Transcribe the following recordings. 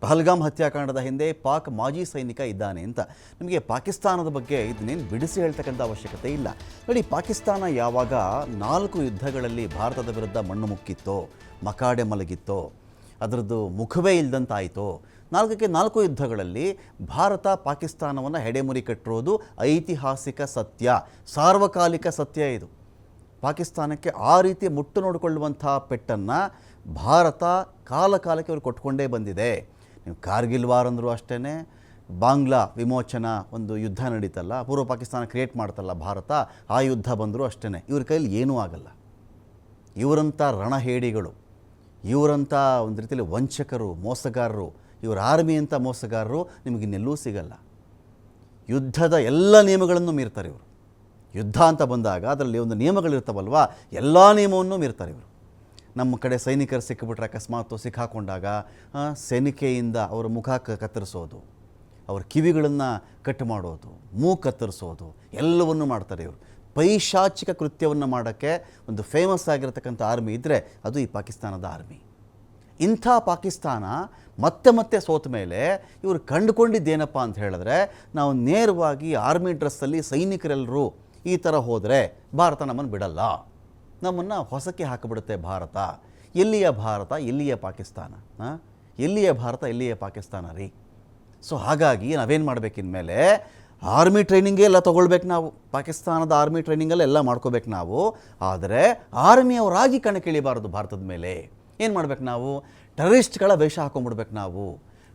ಪಹಲ್ಗಾಮ್ ಹತ್ಯಾಕಾಂಡದ ಹಿಂದೆ ಪಾಕ್ ಮಾಜಿ ಸೈನಿಕ ಇದ್ದಾನೆ ಅಂತ. ನಿಮಗೆ ಪಾಕಿಸ್ತಾನದ ಬಗ್ಗೆ ಇದನ್ನೇನು ಬಿಡಿಸಿ ಹೇಳ್ತಕ್ಕಂಥ ಅವಶ್ಯಕತೆ ಇಲ್ಲ. ನೋಡಿ, ಪಾಕಿಸ್ತಾನ ಯಾವಾಗ 4 ಯುದ್ಧಗಳಲ್ಲಿ ಭಾರತದ ವಿರುದ್ಧ ಮಣ್ಣು ಮುಕ್ಕಿತ್ತೋ, ಮಕಾಡೆ ಮಲಗಿತ್ತೋ, ಅದರದ್ದು ಮುಖವೇ ಇಲ್ದಂತಾಯಿತೋ, 4ಕ್ಕೆ 4 ಯುದ್ಧಗಳಲ್ಲಿ ಭಾರತ ಪಾಕಿಸ್ತಾನವನ್ನು ಹೆಡೆಮುರಿ ಕಟ್ಟಿರೋದು ಐತಿಹಾಸಿಕ ಸತ್ಯ, ಸಾರ್ವಕಾಲಿಕ ಸತ್ಯ ಇದು. ಪಾಕಿಸ್ತಾನಕ್ಕೆ ಆ ರೀತಿ ಮುಟ್ಟು ನೋಡಿಕೊಳ್ಳುವಂಥ ಪೆಟ್ಟನ್ನು ಭಾರತ ಕಾಲಕಾಲಕ್ಕೆ ಅವರು ಕೊಟ್ಕೊಂಡೇ ಬಂದಿದೆ. ನೀವು ಕಾರ್ಗಿಲ್ ವಾರ್ ಅಂದರೂ ಅಷ್ಟೇ, ಬಾಂಗ್ಲಾ ವಿಮೋಚನಾ ಒಂದು ಯುದ್ಧ ನಡೀತಲ್ಲ, ಪೂರ್ವ ಪಾಕಿಸ್ತಾನ ಕ್ರಿಯೇಟ್ ಮಾಡ್ತಲ್ಲ ಭಾರತ, ಆ ಯುದ್ಧ ಬಂದರೂ ಅಷ್ಟೇ. ಇವ್ರ ಕೈಲಿ ಏನೂ ಆಗಲ್ಲ. ಇವರಂಥ ರಣಹೇಡಿಗಳು, ಇವರಂಥ ಒಂದು ರೀತಿಯಲ್ಲಿ ವಂಚಕರು, ಮೋಸಗಾರರು, ಇವರ ಆರ್ಮಿ ಅಂತ ಮೋಸಗಾರರು ನಿಮಗಿನ್ನೆಲ್ಲೂ ಸಿಗಲ್ಲ. ಯುದ್ಧದ ಎಲ್ಲ ನಿಯಮಗಳನ್ನು ಮೀರ್ತಾರೆ ಇವರು. ಯುದ್ಧ ಅಂತ ಬಂದಾಗ ಅದರಲ್ಲಿ ಒಂದು ನಿಯಮಗಳಿರ್ತಾವಲ್ವ, ಎಲ್ಲ ನಿಯಮವನ್ನು ಮೀರ್ತಾರೆ ಇವರು. ನಮ್ಮ ಕಡೆ ಸೈನಿಕರು ಸಿಕ್ಕಿಬಿಟ್ರೆ ಅಕಸ್ಮಾತ್ ಸಿಕ್ಕಾಕೊಂಡಾಗ ಸೈನಿಕೆಯಿಂದ ಅವರ ಮುಖ ಕತ್ತರಿಸೋದು, ಅವ್ರ ಕಿವಿಗಳನ್ನು ಕಟ್ ಮಾಡೋದು, ಮೂಗು ಕತ್ತರಿಸೋದು ಎಲ್ಲವನ್ನೂ ಮಾಡ್ತಾರೆ ಇವರು. ಪೈಶಾಚಿಕ ಕೃತ್ಯವನ್ನು ಮಾಡೋಕ್ಕೆ ಒಂದು ಫೇಮಸ್ ಆಗಿರತಕ್ಕಂಥ ಆರ್ಮಿ ಇದ್ದರೆ ಅದು ಈ ಪಾಕಿಸ್ತಾನದ ಆರ್ಮಿ. ಇಂಥ ಪಾಕಿಸ್ತಾನ ಮತ್ತೆ ಮತ್ತೆ ಸೋತ ಮೇಲೆ ಇವರು ಕಂಡುಕೊಂಡಿದ್ದೇನಪ್ಪ ಅಂತ ಹೇಳಿದ್ರೆ, ನಾವು ನೇರವಾಗಿ ಆರ್ಮಿ ಡ್ರೆಸ್ಸಲ್ಲಿ ಸೈನಿಕರೆಲ್ಲರೂ ಈ ಥರ ಹೋದರೆ ಭಾರತ ನಮ್ಮನ್ನು ಬಿಡಲ್ಲ, ನಮ್ಮನ್ನು ಹೊಸಕ್ಕೆ ಹಾಕಿಬಿಡುತ್ತೆ ಭಾರತ. ಎಲ್ಲಿಯ ಭಾರತ, ಎಲ್ಲಿಯ ಪಾಕಿಸ್ತಾನ? ಎಲ್ಲಿಯ ಭಾರತ, ಎಲ್ಲಿಯ ಪಾಕಿಸ್ತಾನ ರೀ? ಸೊ ಹಾಗಾಗಿ ನಾವೇನು ಮಾಡಬೇಕಿನ್ಮೇಲೆ ಆರ್ಮಿ ಟ್ರೈನಿಂಗೇ ಎಲ್ಲ ತೊಗೊಳ್ಬೇಕು ನಾವು. ಪಾಕಿಸ್ತಾನದ ಆರ್ಮಿ ಟ್ರೈನಿಂಗಲ್ಲಿ ಎಲ್ಲ ಮಾಡ್ಕೋಬೇಕು ನಾವು. ಆದರೆ ಆರ್ಮಿಯವರಾಗಿ ಕಣಕ್ಕಿಳಿಬಾರ್ದು ಭಾರತದ ಮೇಲೆ. ಏನು ಮಾಡ್ಬೇಕು ನಾವು? ಟೆರರಿಸ್ಟ್ಗಳ ವೇಷ ಹಾಕೊಂಡ್ಬಿಡ್ಬೇಕು ನಾವು.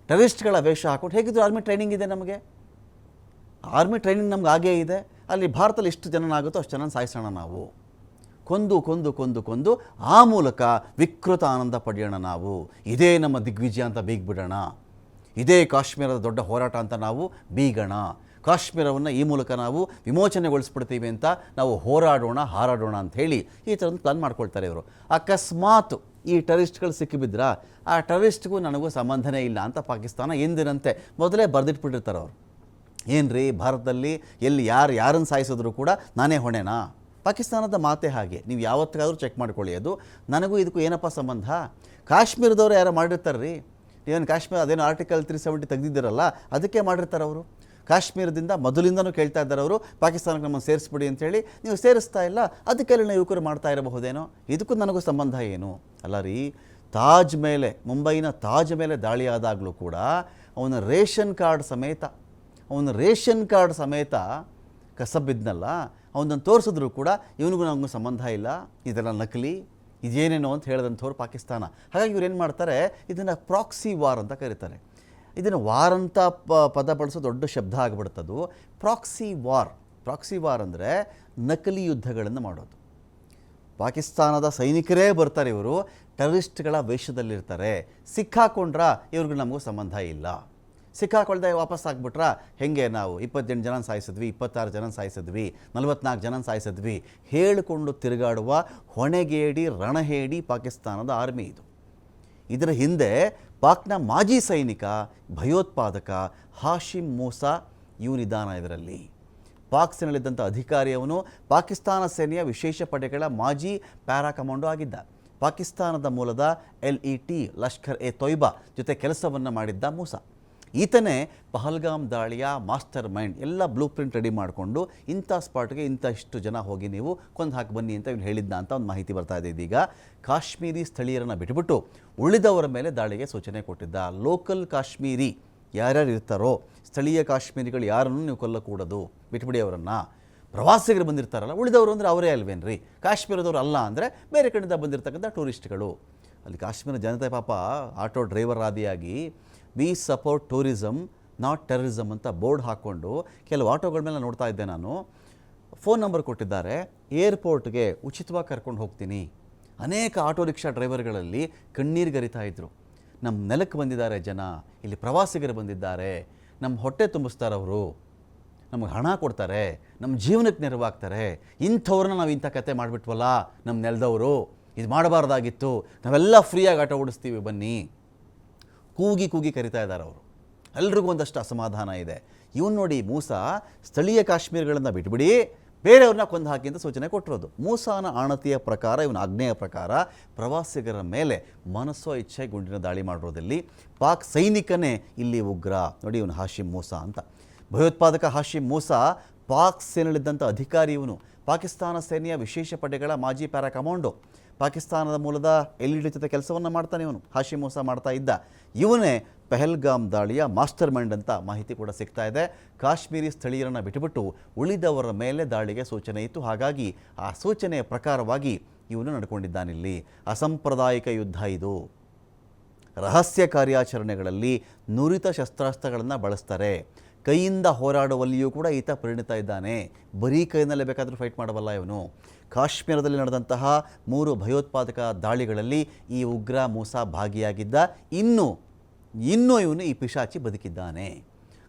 ಟೆರರಿಸ್ಟ್ಗಳ ವೇಷ ಹಾಕೊಂಡು ಹೇಗಿದ್ರು ಆರ್ಮಿ ಟ್ರೈನಿಂಗ್ ಇದೆ ನಮಗೆ, ಆರ್ಮಿ ಟ್ರೈನಿಂಗ್ ನಮ್ಗೆ ಆಗೇ ಇದೆ. ಅಲ್ಲಿ ಭಾರತದಲ್ಲಿ ಎಷ್ಟು ಜನನಾಗುತ್ತೋ ಅಷ್ಟು ಜನ ಸಾಯಿಸೋಣ ನಾವು. ಕೊಂದು ಕೊಂದು ಕೊಂದು ಕೊಂದು ಆ ಮೂಲಕ ವಿಕೃತ ಆನಂದ ಪಡೆಯೋಣ ನಾವು. ಇದೇ ನಮ್ಮ ದಿಗ್ವಿಜಯ ಅಂತ ಬೀಗ್ಬಿಡೋಣ. ಇದೇ ಕಾಶ್ಮೀರದ ದೊಡ್ಡ ಹೋರಾಟ ಅಂತ ನಾವು ಬೀಗೋಣ. ಕಾಶ್ಮೀರವನ್ನು ಈ ಮೂಲಕ ನಾವು ವಿಮೋಚನೆಗೊಳಿಸ್ಬಿಡ್ತೀವಿ ಅಂತ ನಾವು ಹೋರಾಡೋಣ, ಹಾರಾಡೋಣ ಅಂಥೇಳಿ ಈ ಥರದ್ದು ಪ್ಲಾನ್ ಮಾಡ್ಕೊಳ್ತಾರೆ ಇವರು. ಅಕಸ್ಮಾತ್ ಈ ಟೆರರಿಸ್ಟ್ಗಳು ಸಿಕ್ಕಿಬಿದ್ರ ಆ ಟೆರರಿಸ್ಟ್ಗೂ ನನಗೂ ಸಂಬಂಧನೇ ಇಲ್ಲ ಅಂತ ಪಾಕಿಸ್ತಾನ ಎಂದಿನಂತೆ ಮೊದಲೇ ಬರೆದಿಟ್ಬಿಟ್ಟಿರ್ತಾರೆ ಅವರು. ಏನು ರೀ, ಭಾರತದಲ್ಲಿ ಎಲ್ಲಿ ಯಾರನ್ನು ಸಾಯಿಸಿದ್ರು ಕೂಡ ನಾನೇ ಹೊಣೆನಾ? ಪಾಕಿಸ್ತಾನದ ಮಾತೆ ಹಾಗೆ. ನೀವು ಯಾವತ್ತಾದರೂ ಚೆಕ್ ಮಾಡ್ಕೊಳ್ಳಿ. ಅದು ನನಗೂ ಇದಕ್ಕೂ ಏನಪ್ಪ ಸಂಬಂಧ? ಕಾಶ್ಮೀರದವ್ರು ಯಾರು ಮಾಡಿರ್ತಾರೆ ರೀ. ಏನು ಕಾಶ್ಮೀರ ಅದೇನು ಆರ್ಟಿಕಲ್ 370 ತೆಗೆದಿದ್ದಾರಲ್ಲ, ಅದಕ್ಕೆ ಮಾಡಿರ್ತಾರೆ ಅವರು. ಕಾಶ್ಮೀರದಿಂದ ಮೊದಲಿಂದನೂ ಕೇಳ್ತಾ ಇದ್ದಾರೆ ಅವರು, ಪಾಕಿಸ್ತಾನಕ್ಕೆ ನಮ್ಮನ್ನು ಸೇರಿಸ್ಬಿಡಿ ಅಂಥೇಳಿ. ನೀವು ಸೇರಿಸ್ತಾ ಇಲ್ಲ, ಅದಕ್ಕೆಲ್ಲ ಯುವಕರು ಮಾಡ್ತಾ ಇರಬಹುದೇನೋ, ಇದಕ್ಕೂ ನನಗೂ ಸಂಬಂಧ ಏನು? ಅಲ್ಲ ರೀ, ತಾಜ್ ಮೇಲೆ, ಮುಂಬೈನ ತಾಜ್ ಮೇಲೆ ದಾಳಿ ಆದಾಗಲೂ ಕೂಡ ಅವನ ರೇಷನ್ ಕಾರ್ಡ್ ಸಮೇತ ಕಸಬಿದ್ನಲ್ಲ, ಅವನನ್ನು ತೋರಿಸಿದ್ರು ಕೂಡ ಇವನಿಗೂ ನಮಗೂ ಸಂಬಂಧ ಇಲ್ಲ, ಇದೆಲ್ಲ ನಕಲಿ, ಇದೇನೇನೋ ಅಂತ ಹೇಳಿದಂಥವ್ರು ಪಾಕಿಸ್ತಾನ. ಹಾಗಾಗಿ ಇವ್ರು ಏನು ಮಾಡ್ತಾರೆ, ಇದನ್ನು ಪ್ರಾಕ್ಸಿ ವಾರ್ ಅಂತ ಕರೀತಾರೆ. ಇದನ್ನು ವಾರ್ ಅಂತ ಪದ ಬಳಸೋ ದೊಡ್ಡ ಶಬ್ದ ಆಗಿಬಿಡ್ತದು. ಪ್ರಾಕ್ಸಿ ವಾರ್ ಅಂದರೆ ನಕಲಿ ಯುದ್ಧಗಳನ್ನು ಮಾಡೋದು. ಪಾಕಿಸ್ತಾನದ ಸೈನಿಕರೇ ಬರ್ತಾರೆ, ಇವರು ಟೆರರಿಸ್ಟ್ಗಳ ವೇಷದಲ್ಲಿರ್ತಾರೆ. ಸಿಕ್ಕಾಕೊಂಡ್ರ ಇವ್ರಿಗೂ ನಮಗೂ ಸಂಬಂಧ ಇಲ್ಲ. ಸಿಕ್ಕಾಕೊಳ್ದೆ ವಾಪಸ್ ಆಗಿಬಿಟ್ರ ಹೆಂಗೆ, ನಾವು 28 ಜನ ಸಾಯಿಸಿದ್ವಿ, 26 ಜನ ಸಾಯಿಸಿದ್ವಿ, 44 ಜನ ಸಾಯಿಸಿದ್ವಿ ಹೇಳಿಕೊಂಡು ತಿರುಗಾಡುವ ಹೊಣೆಗೇಡಿ ರಣಹೇಡಿ ಪಾಕಿಸ್ತಾನದ ಆರ್ಮಿ ಇದು. ಇದರ ಹಿಂದೆ ಪಾಕ್ನ ಮಾಜಿ ಸೈನಿಕ, ಭಯೋತ್ಪಾದಕ ಹಾಶಿಮ್ ಮೂಸಾ ಇವನಿದ್ದಾನ ಇದರಲ್ಲಿ. ಪಾಕ್ ಸೇನೆಯಲ್ಲಿದ್ದಂಥ ಅಧಿಕಾರಿ ಅವನು ಪಾಕಿಸ್ತಾನ ಸೇನೆಯ ವಿಶೇಷ ಪಡೆಗಳ ಮಾಜಿ ಪ್ಯಾರಾ ಕಮಾಂಡೋ ಆಗಿದ್ದ. ಪಾಕಿಸ್ತಾನದ ಮೂಲದ LET ಲಷ್ಕರ್ ಎ ತೊಯ್ಬಾ ಜೊತೆ ಕೆಲಸವನ್ನು ಮಾಡಿದ್ದ ಮೂಸಾ. ಈತನೇ ಪಹಲ್ಗಾಮ್ ದಾಳಿಯ ಮಾಸ್ಟರ್ ಮೈಂಡ್. ಎಲ್ಲ ಬ್ಲೂ ಪ್ರಿಂಟ್ ರೆಡಿ ಮಾಡಿಕೊಂಡು ಇಂಥ ಸ್ಪಾಟ್ಗೆ ಇಷ್ಟು ಜನ ಹೋಗಿ ನೀವು ಕೊಂದು ಹಾಕಿ ಬನ್ನಿ ಅಂತ ಇವನು ಹೇಳಿದ್ದ ಅಂತ ಒಂದು ಮಾಹಿತಿ ಬರ್ತಾ ಇದೆ. ಇದೀಗ ಕಾಶ್ಮೀರಿ ಸ್ಥಳೀಯರನ್ನು ಬಿಟ್ಟುಬಿಟ್ಟು ಉಳಿದವರ ಮೇಲೆ ದಾಳಿಗೆ ಸೂಚನೆ ಕೊಟ್ಟಿದ್ದ. ಲೋಕಲ್ ಕಾಶ್ಮೀರಿ ಯಾರ್ಯಾರು ಇರ್ತಾರೋ, ಸ್ಥಳೀಯ ಕಾಶ್ಮೀರಿಗಳು ಯಾರನ್ನು ನೀವು ಕೊಲ್ಲಕೂಡದು, ಬಿಟ್ಬಿಡಿ ಅವರನ್ನು. ಪ್ರವಾಸಿಗರು ಬಂದಿರ್ತಾರಲ್ಲ, ಉಳಿದವರು ಅಂದರೆ ಅವರೇ ಅಲ್ವೇನ್ರಿ, ಕಾಶ್ಮೀರದವರು ಅಲ್ಲ ಅಂದರೆ ಬೇರೆ ಕಡೆಯಿಂದ ಬಂದಿರತಕ್ಕಂಥ ಟೂರಿಸ್ಟ್ಗಳು. ಅಲ್ಲಿ ಕಾಶ್ಮೀರ ಜನತೆ ಪಾಪ ಆಟೋ ಡ್ರೈವರ್ ಆದಿಯಾಗಿ we support tourism not terrorism ಅಂತ ಬೋರ್ಡ್ ಹಾಕ್ಕೊಂಡು ಕೆಲವು ಆಟೋಗಳ ಮೇಲೆ ನೋಡ್ತಾ ಇದ್ದೆ ನಾನು. ಫೋನ್ ನಂಬರ್ ಕೊಟ್ಟಿದ್ದಾರೆ, ಏರ್ಪೋರ್ಟ್ಗೆ ಉಚಿತವಾಗಿ ಕರ್ಕೊಂಡು ಹೋಗ್ತೀನಿ. ಅನೇಕ ಆಟೋ ರಿಕ್ಷಾ ಡ್ರೈವರ್ಗಳಲ್ಲಿ ಕಣ್ಣೀರು ಗರಿತಾ ಇದ್ದರು. ನಮ್ಮ ನೆಲಕ್ಕೆ ಬಂದಿದ್ದಾರೆ ಜನ, ಇಲ್ಲಿ ಪ್ರವಾಸಿಗರು ಬಂದಿದ್ದಾರೆ, ನಮ್ಮ ಹೊಟ್ಟೆ ತುಂಬಿಸ್ತಾರವರು, ನಮಗೆ ಹಣ ಕೊಡ್ತಾರೆ, ನಮ್ಮ ಜೀವನಕ್ಕೆ ನೆರವಾಗ್ತಾರೆ, ಇಂಥವ್ರನ್ನ ನಾವು ಇಂಥ ಕತೆ ಮಾಡಿಬಿಟ್ವಲ್ಲ ನಮ್ಮ ನೆಲದವರು, ಇದು ಮಾಡಬಾರ್ದಾಗಿತ್ತು, ನಾವೆಲ್ಲ ಫ್ರೀಯಾಗಿ ಆಟೋ ಓಡಿಸ್ತೀವಿ ಬನ್ನಿ. ಕೂಗಿ ಕರಿತಾ ಇದ್ದಾರೆ ಅವರು. ಎಲ್ರಿಗೂ ಒಂದಷ್ಟು ಅಸಮಾಧಾನ ಇದೆ. ಇವನು ನೋಡಿ, ಮೂಸಾ ಸ್ಥಳೀಯ ಕಾಶ್ಮೀರಿಗಳನ್ನು ಬಿಟ್ಬಿಡಿ, ಬೇರೆಯವ್ರನ್ನ ಕೊಂದು ಹಾಕಿ ಅಂತ ಸೂಚನೆ ಕೊಟ್ಟಿರೋದು. ಮೂಸಾನ ಆಣತಿಯ ಪ್ರಕಾರ, ಇವನ ಆಜ್ಞೆಯ ಪ್ರಕಾರ ಪ್ರವಾಸಿಗರ ಮೇಲೆ ಮನಸ್ಸೋ ಇಚ್ಛೆ ಗುಂಡಿನ ದಾಳಿ ಮಾಡಿರೋದಲ್ಲಿ ಪಾಕ್ ಸೈನಿಕನೇ ಇಲ್ಲಿ ಉಗ್ರ. ನೋಡಿ ಇವನು ಹಾಶಿಮ್ ಮೂಸಾ ಅಂತ, ಭಯೋತ್ಪಾದಕ ಹಾಶಿಮ್ ಮೂಸಾ ಪಾಕ್ ಸೇನೆಯಲ್ಲಿದ್ದಂಥ ಅಧಿಕಾರಿ. ಇವನು ಪಾಕಿಸ್ತಾನ ಸೇನೆಯ ವಿಶೇಷ ಪಡೆಗಳ ಮಾಜಿ ಪ್ಯಾರಾ ಕಮಾಂಡೋ. ಪಾಕಿಸ್ತಾನದ ಮೂಲದ LED ಜೊತೆ ಕೆಲಸವನ್ನು ಮಾಡ್ತಾನೆ ಇವನು. ಹಾಶಿಮ್ ಮೂಸಾ ಮಾಡ್ತಾ ಇದ್ದ ಇವನೇ ಪೆಹಲ್ಗಾಮ್ ದಾಳಿಯ ಮಾಸ್ಟರ್ ಮೈಂಡ್ ಅಂತ ಮಾಹಿತಿ ಕೂಡ ಸಿಗ್ತಾ ಇದೆ. ಕಾಶ್ಮೀರಿ ಸ್ಥಳೀಯರನ್ನು ಬಿಟ್ಟುಬಿಟ್ಟು ಉಳಿದವರ ಮೇಲೆ ದಾಳಿಗೆ ಸೂಚನೆ ಇತ್ತು. ಹಾಗಾಗಿ ಆ ಸೂಚನೆಯ ಪ್ರಕಾರವಾಗಿ ಇವನು ನಡ್ಕೊಂಡಿದ್ದಾನಿಲ್ಲಿ. ಅಸಾಂಪ್ರದಾಯಿಕ ಯುದ್ಧ ಇದು. ರಹಸ್ಯ ಕಾರ್ಯಾಚರಣೆಗಳಲ್ಲಿ ನುರಿತ ಶಸ್ತ್ರಾಸ್ತ್ರಗಳನ್ನು ಬಳಸ್ತಾರೆ. ಕೈಯಿಂದ ಹೋರಾಡುವಲ್ಲಿಯೂ ಕೂಡ ಈತ ಪರಿಣಿತ ಇದ್ದಾನೆ. ಬರೀ ಕೈನಲ್ಲೇ ಬೇಕಾದರೂ ಫೈಟ್ ಮಾಡಬಲ್ಲ ಇವನು. ಕಾಶ್ಮೀರದಲ್ಲಿ ನಡೆದಂತಹ 3 ಭಯೋತ್ಪಾದಕ ದಾಳಿಗಳಲ್ಲಿ ಈ ಉಗ್ರ ಮೂಸಾ ಭಾಗಿಯಾಗಿದ್ದ. ಇನ್ನೂ ಇವನು ಈ ಪಿಶಾಚಿ ಬದುಕಿದ್ದಾನೆ.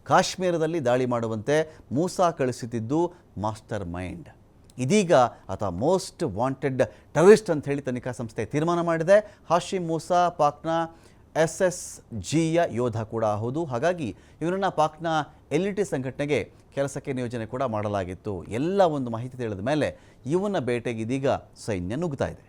ಕಾಶ್ಮೀರದಲ್ಲಿ ದಾಳಿ ಮಾಡುವಂತೆ ಮೂಸಾ ಕಳಿಸುತ್ತಿದ್ದು ಮಾಸ್ಟರ್ ಮೈಂಡ್. ಇದೀಗ ಆತ ಮೋಸ್ಟ್ ವಾಂಟೆಡ್ ಟೆರರಿಸ್ಟ್ ಅಂತ ಹೇಳಿ ತನಿಖಾ ಸಂಸ್ಥೆ ತೀರ್ಮಾನ ಮಾಡಿದೆ. ಹಾಶಿಮ್ ಮೂಸಾ ಪಾಕ್ನ SSGಯ ಯೋಧ ಕೂಡ ಹೌದು. ಹಾಗಾಗಿ ಇವರನ್ನು ಪಾಕ್ನ LT ಸಂಘಟನೆಗೆ ಕೆಲಸಕ್ಕೆ ನಿಯೋಜನೆ ಕೂಡ ಮಾಡಲಾಗಿತ್ತು. ಎಲ್ಲ ಒಂದು ಮಾಹಿತಿ ತಿಳಿದ ಮೇಲೆ ಇವನ ಬೇಟೆಗೆ ಇದೀಗ ಸೈನ್ಯ ನುಗ್ತಾ ಇದೆ.